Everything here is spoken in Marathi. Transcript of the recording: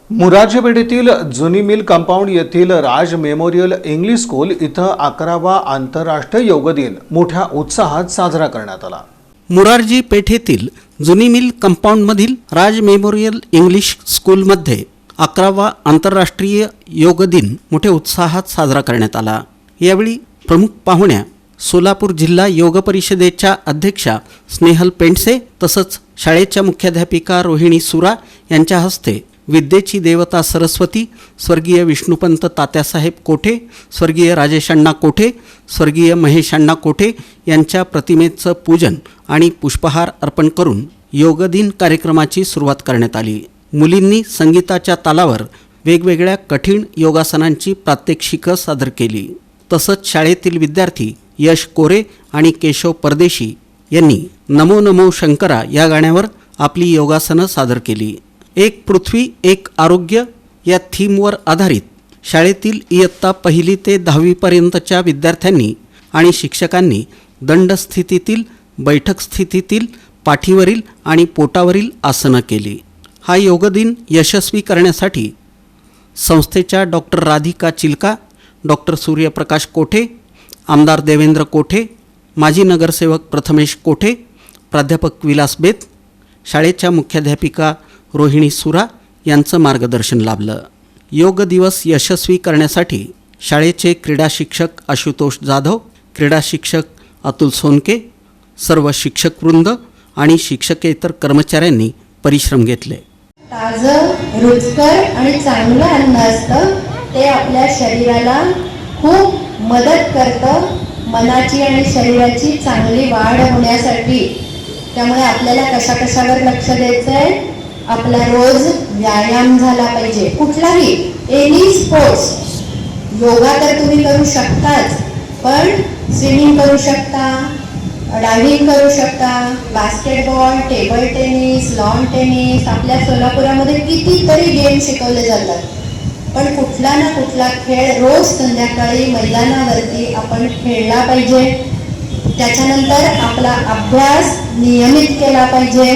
मोरारजी पेठेतील जुनी मिल कंपाऊंड येथील राज मेमोरियल इंग्लिश स्कूल इथं 11वा आंतरराष्ट्रीय योग दिन मोठ्या उत्साहात साजरा करण्यात आला। मोरारजी पेठेतील जुनी मिल कंपाऊंडमधील राज मेमोरियल इंग्लिश स्कूलमध्ये 11वा आंतरराष्ट्रीय योग दिन मोठ्या उत्साहात साजरा करण्यात आला। यावेळी प्रमुख पाहुण्या सोलापूर जिल्हा योग परिषदेच्या अध्यक्षा स्नेहल पेंडसे तसंच शाळेच्या मुख्याध्यापिका रोहिणी सुरा यांच्या हस्ते विद्येची देवता सरस्वती, स्वर्गीय विष्णुपंत तात्यासाहेब कोठे, स्वर्गीय राजेशअण्णा कोठे, स्वर्गीय महेशअण्णा कोठे यांच्या प्रतिमेचं पूजन आणि पुष्पहार अर्पण करून योग दिन कार्यक्रमाची सुरुवात करण्यात आली। मुलींनी संगीताच्या तालावर वेगवेगळ्या कठीण योगासनांची प्रात्यक्षिकं सादर केली। तसंच शाळेतील विद्यार्थी यश कोरे आणि केशव परदेशी यांनी नमो नमो शंकरा या गाण्यावर आपली योगासनं सादर केली। एक पृथ्वी एक आरोग्य या थीमवर आधारित शाळेतील इयत्ता 1ली ते 10वी पर्यंतच्या विद्यार्थ्यांनी आणि शिक्षकांनी दंड स्थितीतील, बैठक स्थितीतील, पाठीवरील आणि पोटावरील आसनं केली। हा योग दिन यशस्वी करण्यासाठी संस्थेच्या डॉक्टर राधिका चिलका, डॉक्टर सूर्यप्रकाश कोठे, आमदार देवेंद्र कोठे, माजी नगरसेवक प्रथमेश कोठे, प्राध्यापक विलास बेत, शाळेच्या मुख्याध्यापिका रोहिणी सुरा यांचं मार्गदर्शन लाभलं। योग दिवस यशस्वी करण्यासाठी शाळेचे क्रीडा शिक्षक आशुतोष जाधव, क्रीडा शिक्षक अतुल सोनके, सर्व शिक्षकवृंद आणि शिक्षकेतर कर्मचाऱ्यांनी परिश्रम घेतले। ताजं, रुचकर आणि चांगलं अन्न असतं ते आपल्या शरीराला खूप मदत करतं, मनाची आणि शरीराची चांगली वाढ होण्यासाठी। त्यामुळे आपल्याला कशावर लक्ष द्यायचं आहे? आपला रोज व्यायाम झाला पाहिजे, कुठलाही एनी स्पोर्ट्स। योगा तर तुम्ही करू शकताच, पण स्विमिंग करू शकता, डायव्हिंग करू शकता, basketball, table tennis, lawn tennis, आपल्या सोलापुरामध्ये कितीतरी गेम शिकवले जातात। पण कुठला ना कुठला खेळ रोज संध्याकाळी मैदानावरती आपण खेळला पाहिजे। त्याच्यानंतर आपला अभ्यास नियमित केला पाहिजे।